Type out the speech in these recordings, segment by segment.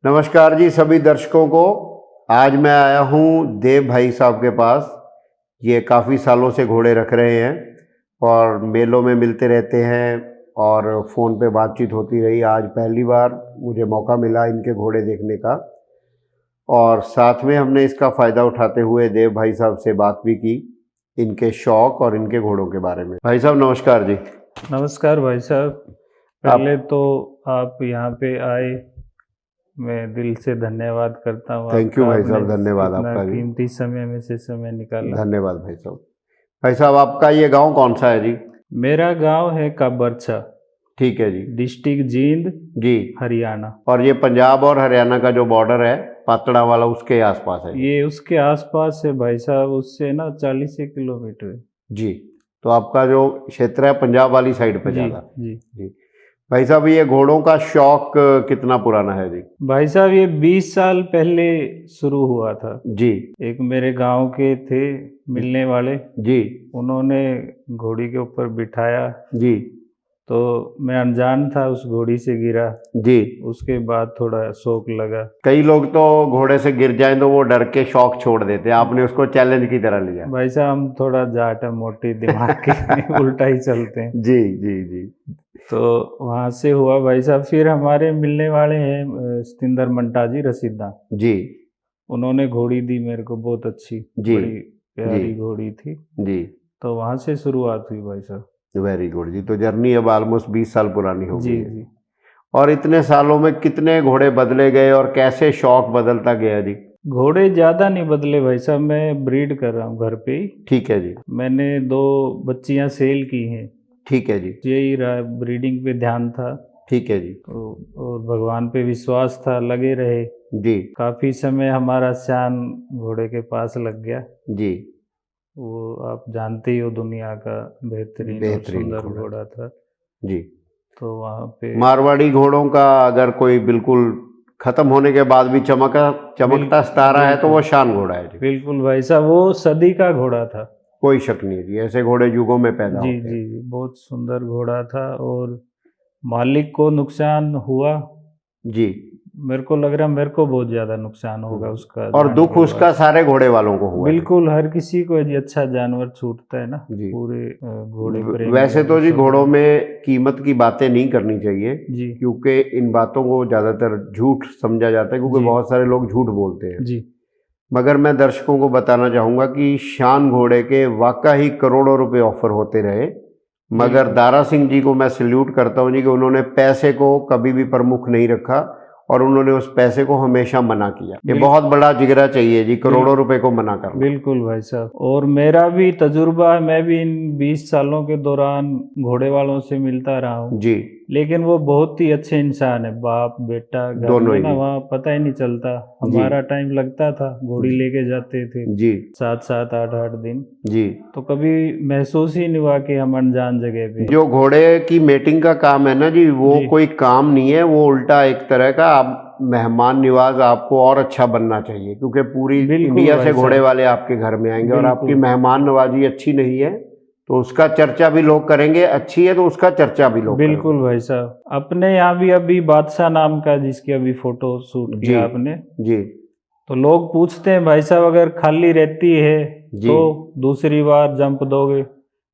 नमस्कार जी सभी दर्शकों को। आज मैं आया हूँ देव भाई साहब के पास। ये काफ़ी सालों से घोड़े रख रहे हैं और मेलों में मिलते रहते हैं और फ़ोन पे बातचीत होती रही। आज पहली बार मुझे मौका मिला इनके घोड़े देखने का और साथ में हमने इसका फ़ायदा उठाते हुए देव भाई साहब से बात भी की इनके शौक़ और इनके घोड़ों के बारे में। भाई साहब नमस्कार जी। नमस्कार भाई साहब। पहले तो आप यहाँ पे आए, मैं दिल से धन्यवाद करता हूँ। थैंक यू भाई साहब, धन्यवाद आपका जी। कीमती समय में से समय निकाला। धन्यवाद भाई साहब। भाई साहब आपका ये गांव कौन सा है जी? मेरा गांव है काबरछा। ठीक है जी। डिस्ट्रिक्ट जींद जी, हरियाणा। और ये पंजाब और हरियाणा का जो बॉर्डर है पातड़ा वाला उसके आसपास है? ये उसके आसपास है भाई साहब, उससे ना 40 किलोमीटर है जी। तो आपका जो क्षेत्र है पंजाब वाली साइड पे जी ज़्यादा? जी जी। भाई साहब ये घोड़ों का शौक कितना पुराना है जी? भाई साहब ये 20 साल पहले शुरू हुआ था। जी एक मेरे गांव के थे मिलने वाले, जी उन्होंने घोड़ी के ऊपर बिठाया जी तो मैं अनजान था, उस घोड़ी से गिरा। जी। उसके बाद थोड़ा शौक लगा। कई लोग तो घोड़े से गिर जाएं तो वो डर के शौक छोड़ देते हैं, आपने उसको चैलेंज की तरह लिया। भाई साहब हम थोड़ा जाट है, मोटी दिमाग के उल्टा ही चलते हैं। जी जी जी। तो वहाँ से हुआ भाई साहब। फिर हमारे मिलने वाले हैं सतिंदर मंटाजी रसीदा जी। उन्होंने घोड़ी दी मेरे को, बहुत अच्छी जी बड़ी प्यारी जी घोड़ी थी। जी। तो वहाँ से शुरुआत हुई भाई साहब। वेरी गुड जी। तो जर्नी अब ऑलमोस्ट 20 साल पुरानी हो जी गई है। जी। और इतने सालों में कितने घोड़े बदले गए और कैसे शौक बदलता गया जी? घोड़े ज़्यादा नहीं बदले भाई साहब, मैं ब्रीड कर रहा हूँ घर पे ही। ठीक है जी। मैंने 2 बच्चियाँ सेल की हैं। ठीक है जी। यही रहा, ब्रीडिंग पे ध्यान था ठीक है जी। तो, और भगवान पे विश्वास था, लगे रहे। जी काफ़ी समय हमारा शान घोड़े के पास लग गया। जी। वो आप जानते ही हो, दुनिया का बेहतरीन और सुंदर घोड़ा था जी। तो वहाँ पे मारवाड़ी घोड़ों का अगर कोई बिल्कुल खत्म होने के बाद भी चमकता सितारा है तो वो शान घोड़ा है जी। बिल्कुल भाई साहब, वो सदी का घोड़ा था, कोई शक नहीं जी। ऐसे घोड़े युगों में पैदा जी होते जी हैं। जी। बहुत सुंदर घोड़ा था और मालिक को नुकसान हुआ। जी। मेरे को लग रहा मेरे को बहुत ज़्यादा नुकसान होगा उसका। और दुख उसका सारे घोड़े वालों को हुआ। बिल्कुल, हर किसी को जी अच्छा जानवर छूटता है ना जी। पूरे घोड़े प्रेमी। वैसे तो जी घोड़ों में कीमत की बातें नहीं करनी चाहिए जी क्योंकि इन बातों को ज़्यादातर झूठ समझा जाता है, क्योंकि बहुत सारे लोग झूठ बोलते हैं जी। मगर मैं दर्शकों को बताना चाहूँगा कि शान घोड़े के वाकई ही करोड़ों रुपए ऑफर होते रहे, मगर दारा सिंह जी को मैं सल्यूट करता हूँ जी कि उन्होंने पैसे को कभी भी प्रमुख नहीं रखा और उन्होंने उस पैसे को हमेशा मना किया। ये बहुत बड़ा जिगरा चाहिए जी, करोड़ों रुपए को मना करना। बिल्कुल भाई साहब, और मेरा भी तजुर्बा है, मैं भी इन 20 सालों के दौरान घोड़े वालों से मिलता रहा हूँ जी। लेकिन वो बहुत ही अच्छे इंसान है, बाप बेटा घर दोनों में ही ना, वहाँ पता ही नहीं चलता। हमारा टाइम लगता था, घोड़ी लेके जाते थे जी 7-7 8-8 दिन, जी। तो कभी महसूस ही नहीं हुआ कि हम अनजान जगह पे। जो घोड़े की मेटिंग का काम है ना जी, वो कोई काम नहीं है, वो उल्टा एक तरह का आप मेहमान निवाज, आपको और अच्छा बनना चाहिए क्योंकि पूरी इंडिया से घोड़े वाले आपके घर में आएंगे और आपकी मेहमान नवाजी अच्छी नहीं है तो उसका चर्चा भी लोग करेंगे, अच्छी है तो उसका चर्चा भी लोग करेंगे। बिल्कुल भाई साहब, अपने यहाँ भी अभी बादशाह नाम का जिसकी अभी फोटो शूट किया आपने जी, तो लोग पूछते हैं भाई साहब अगर खाली रहती है तो दूसरी बार जंप दोगे?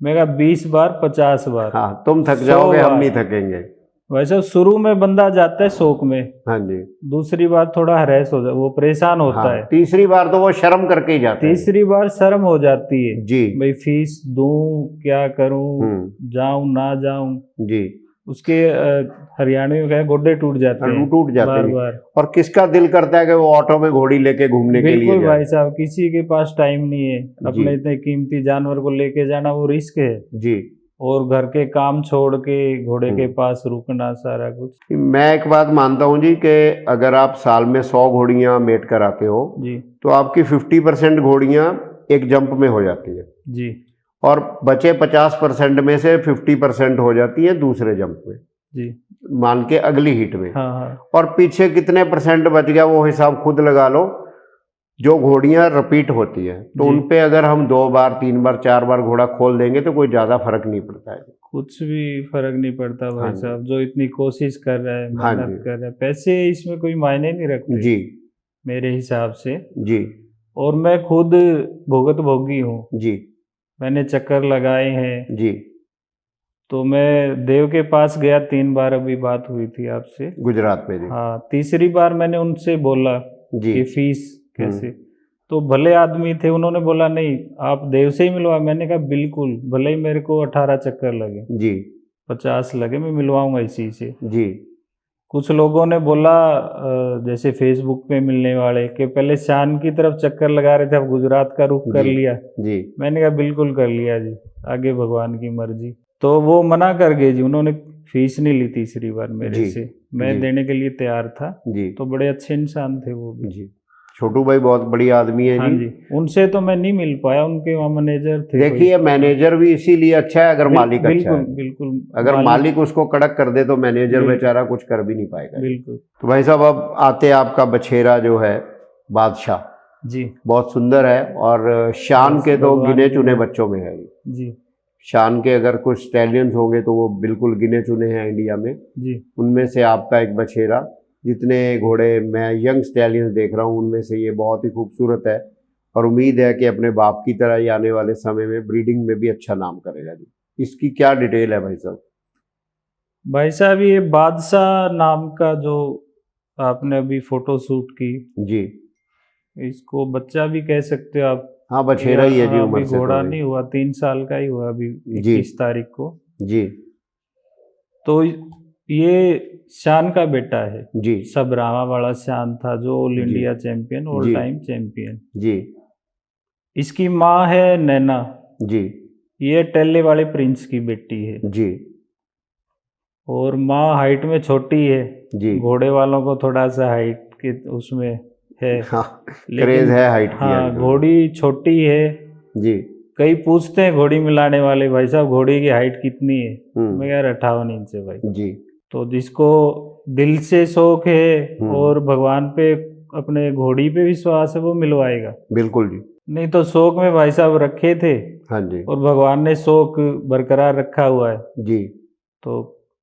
मैं कहा 20 बार 50 बार। हाँ तुम थक जाओगे, हम नहीं थकेंगे। वैसे शुरू में बंदा जाता है शौक में, हाँ जी, दूसरी बार थोड़ा हरेस हो जाता, वो परेशान होता है। तीसरी बार तो वो शर्म करके ही जाता है। तीसरी बार शर्म हो जाती है जी, भाई फीस दूं क्या करूं, जाऊं ना जाऊं। जी। उसके हरियाणा में क्या गोड्डे टूट जाते हैं, टूट जाते बार हैं बार। और किसका दिल करता है कि वो ऑटो में घोड़ी लेके घूमने के लिए बिल्कुल भाई साहब, किसी के पास टाइम नहीं है अपने इतने कीमती जानवर को लेके जाना, वो रिस्क है जी। और घर के काम छोड़ के घोड़े के पास रुकना, सारा कुछ। मैं एक बात मानता हूँ जी कि अगर आप साल में 100 घोड़ियाँ मेट कराते हो जी तो आपकी 50% घोड़ियाँ एक जंप में हो जाती है जी, और बचे 50% में से 50% हो जाती है दूसरे जंप में जी, मान के अगली हीट में। हाँ। और पीछे कितने परसेंट बच गया वो हिसाब खुद लगा लो। जो घोड़ियाँ रिपीट होती है तो उन पे अगर हम 2 बार 3 बार 4 बार घोड़ा खोल देंगे तो कोई ज़्यादा फर्क नहीं पड़ता है। कुछ भी फर्क नहीं पड़ता हाँ भाई जी। साहब, जो इतनी कोशिश कर रहा है, हाँ मेहनत जी। कर रहा है, पैसे इसमें कोई मायने नहीं रखते जी मेरे हिसाब से। जी और मैं खुद भुगत भोगी हूँ, जी मैंने चक्कर लगाए हैं। जी। तो मैं देव के पास गया 3 बार, अभी बात हुई थी आपसे। गुजरात में जी। हाँ, तीसरी बार मैंने उनसे बोला जी। कि फीस कैसे, तो भले आदमी थे, उन्होंने बोला नहीं आप देव से ही मिलवा। मैंने कहा बिल्कुल, भले ही मेरे को 18 चक्कर लगे, जी 50 लगे, मैं मिलवाऊंगा इसी से। जी कुछ लोगों ने बोला जैसे फेसबुक पे मिलने वाले, कि पहले शान की तरफ चक्कर लगा रहे थे, अब गुजरात का रुख कर जी लिया। जी मैंने कहा बिल्कुल कर लिया जी, आगे भगवान की मर्जी। तो वो मना कर गए जी, उन्होंने फीस नहीं ली तीसरी बार मेरे जी से, मैं जी देने के लिए तैयार था। जी तो बड़े अच्छे इंसान थे वो भी। जी। छोटू भाई बहुत बढ़िया आदमी है हाँ जी। जी, उनसे तो मैं नहीं मिल पाया, उनके वहाँ मैनेजर थे कोई। देखिए मैनेजर भी इसीलिए अच्छा है अगर मालिक अच्छा बिल्कुल है। बिल्कुल, अगर मालिक उसको कड़क कर दे तो मैनेजर बिल्कुल बेचारा कुछ कर भी नहीं पाएगा। बिल्कुल। तो भाई साहब अब आते हैं आपका बछेरा जो है बादशाह, जी बहुत सुंदर है और शान बस के तो भगवान गिने की चुने मर्जी। बच्चों में है ये। जी शान के अगर कुछ स्टैलियंस होंगे तो वो बिल्कुल गिने चुने हैं इंडिया में, जी उनमें से आपका एक बछेरा। जितने घोड़े मैं यंग स्टैलियंस देख रहा हूँ उनमें से ये बहुत ही खूबसूरत है और उम्मीद है कि अपने बाप की तरह ही आने वाले समय में ब्रीडिंग में भी अच्छा नाम करेगा जी। इसकी क्या डिटेल है भाई साहब? भाई साहब, ये बादशाह नाम का जो आपने अभी फोटो शूट की, जी इसको बच्चा भी कह सकते हो आप। हाँ, ये बछेरा ही है जी उम्र अभी से घोड़ा तो नहीं हुआ, 3 साल का ही हुआ अभी, जी 21 तारीख को। जी तो ये शान का बेटा है, जी सबरावा वाला शान था जो ऑल जी इंडिया चैंपियन, ऑल जी टाइम चैंपियन। जी इसकी माँ है नैना, जी ये टेल्ले वाले प्रिंस की बेटी है। जी और माँ हाइट में छोटी है, जी। घोड़े वालों को थोड़ा सा हाइट के उसमें है, हाँ, क्रेज लेकिन है हाइट की हाँ आजकल। घोड़ी छोटी है। जी कई पूछते हैं घोड़ी मिलाने वाले, भाई साहब घोड़ी की हाइट कितनी है? मैं हम्म यार 58 इंच है भाई। जी तो जिसको दिल से शौक है और हम्म भगवान पे, अपने घोड़ी पे विश्वास है, वो मिलवाएगा। बिल्कुल जी। नहीं तो शौक में भाई साहब रखे थे, हाँ जी और भगवान ने शौक बरकरार रखा हुआ है। जी तो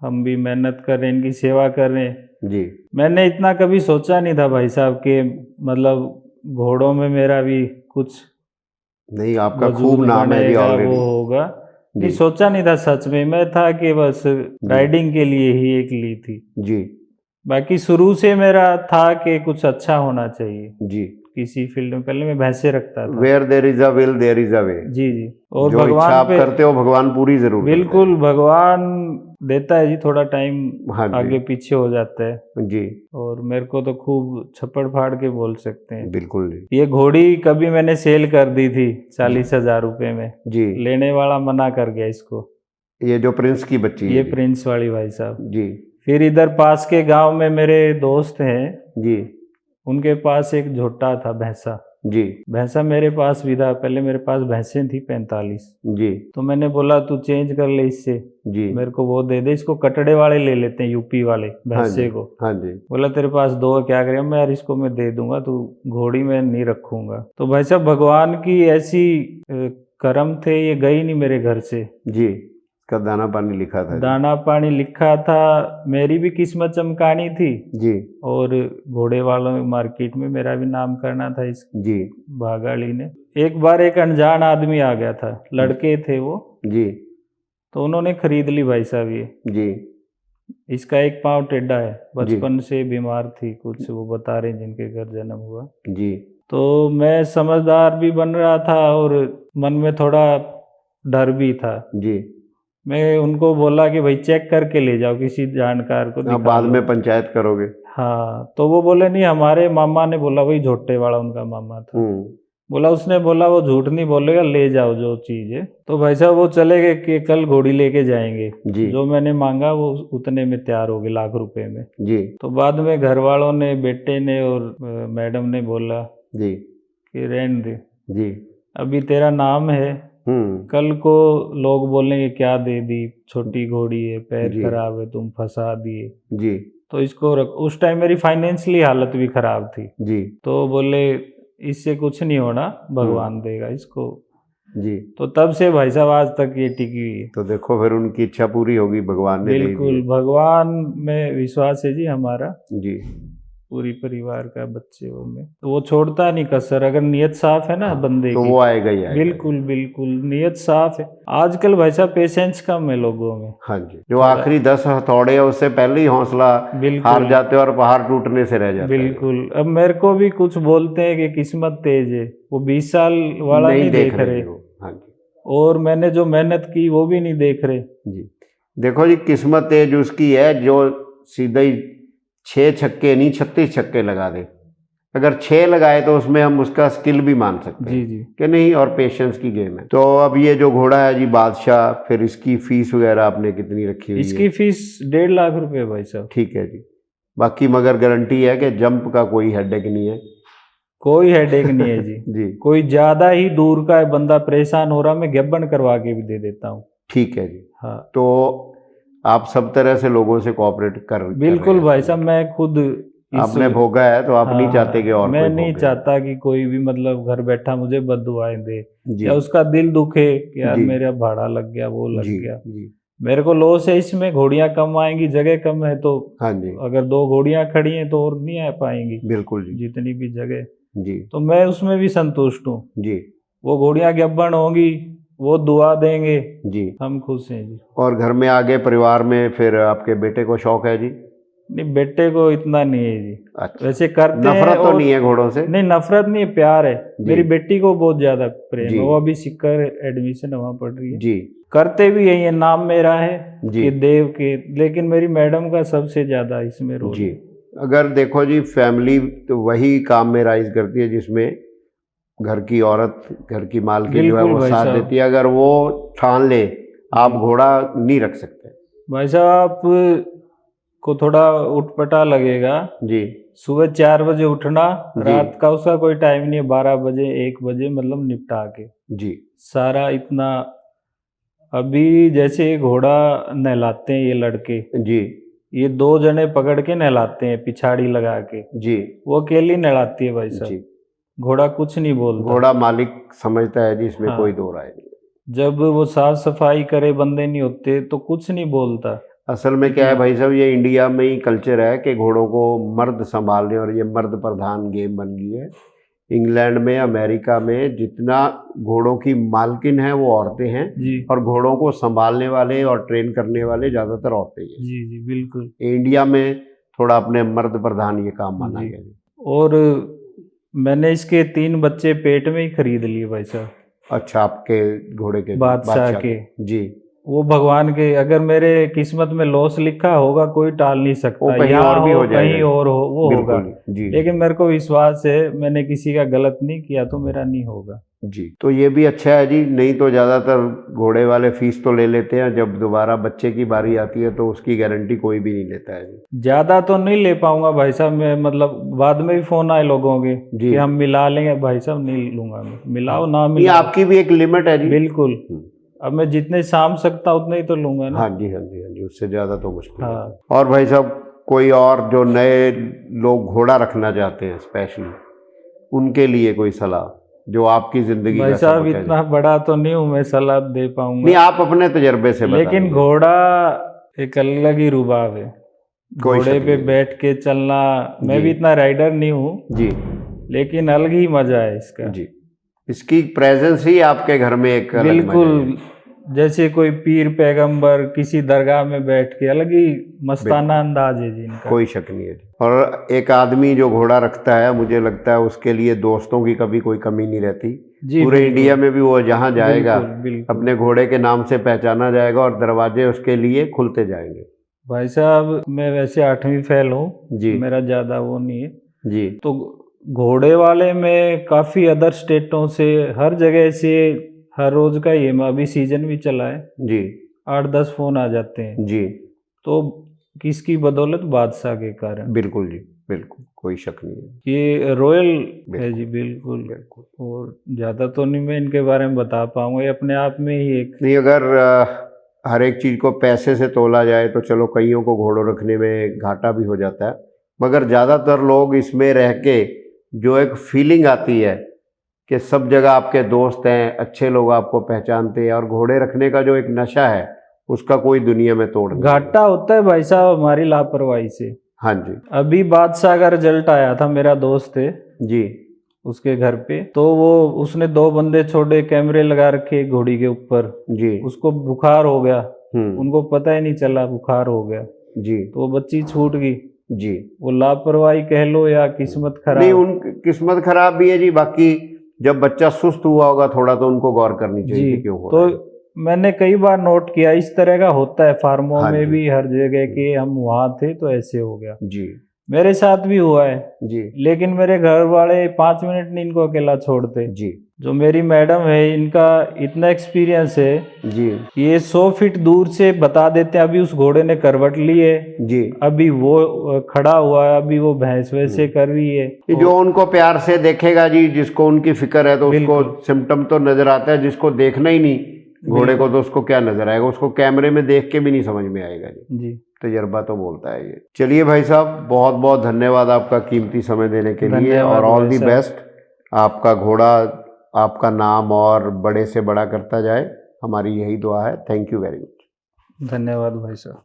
हम भी मेहनत कर रहे हैं, इनकी सेवा कर रहे हैं। जी मैंने इतना कभी सोचा नहीं था भाई साहब कि मतलब घोड़ों में मेरा भी कुछ नहीं, आपका खूब वजूद नाम है जी बनेगा, वो ऑलरेडी। होगा। नहीं जी सोचा नहीं था सच में, मैं था कि बस जी राइडिंग के लिए ही एक ली थी। जी बाकी शुरू से मेरा था कि कुछ अच्छा होना चाहिए जी। किसी फील्ड में। पहले मैं भैंसे रखता था। Where there is a will there is a way. जी जी। और जो इच्छा भगवान आप पे करते हो भगवान पूरी जरूर करते बिल्कुल, भगवान देता है जी, थोड़ा टाइम हैं। हाँ जी आगे पीछे हो जाता है। जी और मेरे को तो खूब छप्पड़ फाड़ के बोल सकते हैं। बिल्कुल जी ये घोड़ी कभी मैंने सेल कर दी थी 40,000 रुपये में, जी। लेने वाला मना कर गया इसको। ये जो प्रिंस की बच्ची ये है जी। प्रिंस वाली भाई साहब। जी फिर इधर पास के गांव में मेरे दोस्त हैं, जी उनके पास एक झोटा था भैंसा। जी भैंसा मेरे पास भी था, पहले मेरे पास भैंसें थी 45। जी तो मैंने बोला तू चेंज कर ले इससे, जी। मेरे को वो दे दे, इसको कटड़े वाले ले लेते हैं, यूपी वाले हाँ जी भैंसे को। हाँ जी बोला तेरे पास दो है, क्या करें? मैं यार इसको मैं दे दूंगा, तू घोड़ी में नहीं रखूंगा। तो भाई साहब भगवान की ऐसी करम थे, ये गई नहीं मेरे घर से। जी। इसका दाना पानी लिखा था जी। दाना पानी लिखा था, मेरी भी किस्मत चमकानी थी, जी और घोड़े वालों में मार्केट में मेरा भी नाम करना था इस जी भागाड़ी ने। एक बार एक अनजान आदमी आ गया था, लड़के थे वो, जी तो उन्होंने खरीद ली भाई साहब ये। जी इसका एक पाँव टेढ़ा है, जी बचपन से बीमार थी कुछ, वो बता रहे हैं जिनके घर जन्म हुआ। जी तो मैं समझदार भी बन रहा था और मन में थोड़ा डर भी था। जी। मैं उनको बोला कि भाई चेक करके ले जाओ, किसी जानकार को हाँ, दिखा बाद लो। में पंचायत करोगे। हाँ, तो वो बोले नहीं, हमारे मामा ने बोला, वही झोटे वाला उनका मामा था, बोला, उसने बोला वो झूठ नहीं बोलेगा, ले जाओ जो चीज़ है। तो भाई साहब वो चले गए कि कल घोड़ी लेके जाएंगे। जी जो मैंने मांगा वो उतने में तैयार हो गए, लाख रुपए में। जी तो बाद में घर वालों ने, बेटे ने और मैडम ने बोला जी कि रहने दे, जी। अभी तेरा नाम है, कल को लोग बोलेंगे क्या दे दी, छोटी घोड़ी है, पैर जी खराब है, तुम फंसा दिए, जी तो इसको रख। उस टाइम मेरी फाइनेंशियली हालत भी खराब थी। जी तो बोले इससे कुछ नहीं होना, भगवान देगा इसको। जी। तो तब से भाई साहब आज तक ये टिकी हुई है। तो देखो फिर उनकी इच्छा पूरी होगी, भगवान ने दे दी बिल्कुल, है। भगवान में विश्वास है जी हमारा, जी। पूरी परिवार का, बच्चे वो में तो वो छोड़ता नहीं कसर, अगर नियत साफ है ना हाँ, बंदे तो की। वो आएगा ही आएगा। बिल्कुल बिल्कुल, नियत साफ है। आजकल भाई साहब पेशेंस कम है लोगों में। हाँ जी, जो आखिरी 10 हथौड़े है उससे पहले ही हौसला हार बिल्कुल जाते हैं और पहाड़ टूटने से रह जाता है। बिल्कुल। अब मेरे को भी कुछ बोलते हैं कि किस्मत तेज है, वो 20 साल वाला नहीं देख रहे, वो। हाँ जी। और मैंने जो मेहनत की वो भी नहीं देख रहे। जी। देखो जी, किस्मत तेज उसकी है जो सीधे ही 6 छक्के नहीं 36 छक्के लगा दे। अगर 6 लगाए तो उसमें हम उसका स्किल भी मान सकते जी हैं जी। कि नहीं, और पेशेंस की गेम है। तो अब ये जो घोड़ा है जी बादशाह, फिर इसकी फीस वगैरह आपने कितनी रखी हुई है? इसकी फीस 1.5 लाख रुपए भाई साहब। ठीक है जी। बाकी मगर गारंटी है कि जंप का कोई हेडेक नहीं है? कोई हेडेक नहीं है जी। जी। कोई ज्यादा ही दूर का है बंदा परेशान हो रहा, मैं गेबन करवा के भी दे देता हूँ। ठीक है जी। हाँ तो आप सब तरह से लोगों से कोऑपरेट कर रहे बिल्कुल हैं भाई समझ। साहब, मैं खुद इस आपने भोगा है तो आप हाँ नहीं चाहते कि हाँ, और मैं कोई नहीं भोगे। चाहता कि कोई भी मतलब घर बैठा मुझे बद्दुआएं दे, जी या उसका दिल दुखे कि यार जी मेरा भाड़ा लग गया, वो लग जी गया। जी। मेरे को लॉस है इसमें, घोड़ियां कम आएंगी, जगह कम है, तो हाँ जी। अगर 2 घोड़ियां खड़ी हैं तो और नहीं आ पाएंगी बिल्कुल जी। जितनी भी जगह, जी तो मैं उसमें भी संतुष्ट हूँ। जी वो घोड़ियां गब्बन होंगी, वो दुआ देंगे, जी। हम खुश हैं जी। और घर में आगे परिवार में फिर आपके बेटे को शौक है जी? नहीं, बेटे को इतना नहीं है जी। अच्छा। वैसे करते हैं, नफरत तो और नहीं है घोड़ों से? नहीं नफरत नहीं है, प्यार है। जी मेरी बेटी को बहुत ज्यादा प्रेम जी है, वो अभी सिक्कर एडमिशन वहाँ पढ़ रही है। जी करते भी यही है, नाम मेरा है जी कि देव के, लेकिन मेरी मैडम का सबसे ज्यादा इसमें रोल जी। है। अगर देखो जी, फैमिली तो वही काम में राइज करती है जिसमें घर की औरत, घर की मालकिन जो है बिल्कुल वो भाई साथ साहब। देती है। अगर वो ठान ले, आप घोड़ा नहीं रख सकते। भाई साहब आप को थोड़ा उटपटा लगेगा, जी सुबह 4 बजे उठना, जी रात का उसका कोई टाइम नहीं है, 12 बजे 1 बजे मतलब निपटा के जी सारा इतना। अभी जैसे घोड़ा नहलाते हैं ये लड़के, जी ये 2 जने पकड़ के नहलाते हैं पिछाड़ी लगा के, जी वो अकेली नहलाती है भाई जी। साहब। घोड़ा कुछ नहीं बोलता। घोड़ा मालिक समझता है जी, इसमें कोई हाँ, दो राय नहीं। जब वो साफ सफाई करे, बंदे नहीं होते तो कुछ नहीं बोलता। असल में क्या है भाई साहब, ये इंडिया में ही कल्चर है कि घोड़ों को मर्द संभालने, और ये मर्द प्रधान गेम बन गई है। इंग्लैंड में, अमेरिका में जितना घोड़ों की मालकिन है वो औरतें हैं, जी और घोड़ों को संभालने वाले और ट्रेन करने वाले ज़्यादातर औरतें ही हैं। जी जी बिल्कुल। इंडिया में थोड़ा अपने मर्द प्रधान ये काम माना जी, गया जी। और मैंने इसके 3 बच्चे पेट में ही खरीद लिए भाई साहब, अच्छा, आपके घोड़े के बादशाह के। जी। वो भगवान के, अगर मेरे किस्मत में लॉस लिखा होगा कोई टाल नहीं वो सकता, कहीं यहाँ और भी हो हो जाएगा। कहीं और हो, वो होगा। बिल्कुल जी। लेकिन मेरे को विश्वास है, मैंने किसी का गलत नहीं किया तो मेरा नहीं होगा। जी, तो ये भी अच्छा है जी। नहीं तो ज़्यादातर घोड़े वाले फीस तो ले लेते हैं, जब दोबारा बच्चे की बारी आती है तो उसकी गारंटी कोई भी नहीं लेता है जी। ज्यादा तो नहीं ले पाऊंगा भाई साहब मैं, मतलब बाद में भी फोन आए लोगों के जी। कि हम मिला लेंगे, भाई साहब नहीं लूंगा मैं, मिलाओ ना ये मिलाओ। आपकी भी एक लिमिट है जी। बिल्कुल, अब मैं जितने साम सकता उतने ही तो लूंगा ना। हाँ जी हाँ जी हाँ जी, उससे ज़्यादा तो मुश्किल है। हाँ और भाई साहब, कोई और जो नए लोग घोड़ा रखना चाहते हैं स्पेशली, उनके लिए कोई सलाह जो आपकी ज़िंदगी भाई का साहब, सबक है जी? इतना बड़ा तो नहीं हूं मैं सलाह दे नहीं, पाऊंगा, आप अपने तजर्बे से लेकिन बताइए। घोड़ा एक अलग ही रुबाब है। कोई घोड़े शक पे नहीं है। बैठ के चलना, मैं जी भी इतना राइडर नहीं हूँ, जी लेकिन अलग ही मजा है इसका। जी। इसकी प्रेजेंस ही आपके घर में एक अलग मजा है। बिल्कुल, जैसे कोई पीर पैगंबर किसी दरगाह में बैठ के, अलग ही मस्ताना अंदाज है जी इनका। कोई शक नहीं है जी। और एक आदमी जो घोड़ा रखता है, मुझे लगता है उसके लिए दोस्तों की कभी कोई कमी नहीं रहती। जी पूरे बिल्कुल, इंडिया में भी वो जहाँ जाएगा बिल्कुल बिल्कुल। अपने घोड़े के नाम से पहचाना जाएगा, और दरवाजे उसके लिए खुलते जाएंगे। भाई साहब मैं वैसे 8वीं फेल हूँ, जी मेरा ज़्यादा वो नहीं है, जी तो घोड़े वाले में काफ़ी अदर स्टेटों से, हर जगह से, हर रोज़ का ये अभी सीजन भी चला है, जी 8-10 फ़ोन आ जाते हैं, जी। तो किसकी बदौलत? बादशाह के कारण। बिल्कुल जी, बिल्कुल, कोई शक नहीं है। ये रॉयल है जी, बिल्कुल बिल्कुल। बिल्कुल। और ज़्यादा तो नहीं मैं इनके बारे में बता पाऊंगा, ये अपने आप में ही एक। नहीं, अगर हर एक चीज़ को पैसे से तोला जाए तो चलो कईयों को घोड़ों रखने में घाटा भी हो जाता है, मगर ज़्यादातर लोग इसमें रह के जो एक फीलिंग आती है कि सब जगह आपके दोस्त हैं, अच्छे लोग आपको पहचानते हैं, और घोड़े रखने का जो एक नशा है उसका कोई दुनिया में तोड़ नहीं है। घाटा होता है भाई साहब हमारी लापरवाही से। हाँ जी। अभी बादशाह का रिजल्ट आया था, मेरा दोस्त है जी। उसके घर पे, तो वो उसने 2 बंदे छोड़े, कैमरे लगा रखे घोड़ी के ऊपर, जी। उसको बुखार हो गया, हम्म। उनको पता ही नहीं चला बुखार हो गया, जी। तो वो बच्ची छूट गई। जी। वो लापरवाही कह लो या किस्मत नहीं, खराब। उन किस्मत खराब भी है जी। बाकी जब बच्चा सुस्त हुआ होगा थोड़ा तो उनको गौर करनी चाहिए जी, कि क्यों हो तो रहा है। मैंने कई बार नोट किया इस तरह का होता है फार्मों हाँ में जी। भी, हर जगह कि हम वहां थे तो ऐसे हो गया। जी। मेरे साथ भी हुआ है, जी। लेकिन मेरे घर वाले 5 मिनट नहीं इनको अकेला छोड़ते। जी। जो मेरी मैडम है इनका इतना एक्सपीरियंस है जी। कि ये 100 फीट दूर से बता देते हैं अभी उस घोड़े ने करवट ली है, जी। अभी वो खड़ा हुआ है, अभी वो भैंस वैसे कर रही है। कि जो उनको प्यार से देखेगा जी, जिसको उनकी फिक्र है, तो उसको बिल्कुल। सिम्टम तो नजर आता है। जिसको देखना ही नहीं घोड़े को, तो उसको क्या नजर आएगा? उसको कैमरे में देख के भी नहीं समझ में आएगा जी। जी, तजर्बा तो बोलता है ये। चलिए भाई साहब, बहुत बहुत धन्यवाद आपका कीमती समय देने के लिए, धन्यवाद और ऑल भाई दी साहब। बेस्ट। आपका घोड़ा आपका नाम और बड़े से बड़ा करता जाए, हमारी यही दुआ है। Thank you very much. धन्यवाद भाई साहब।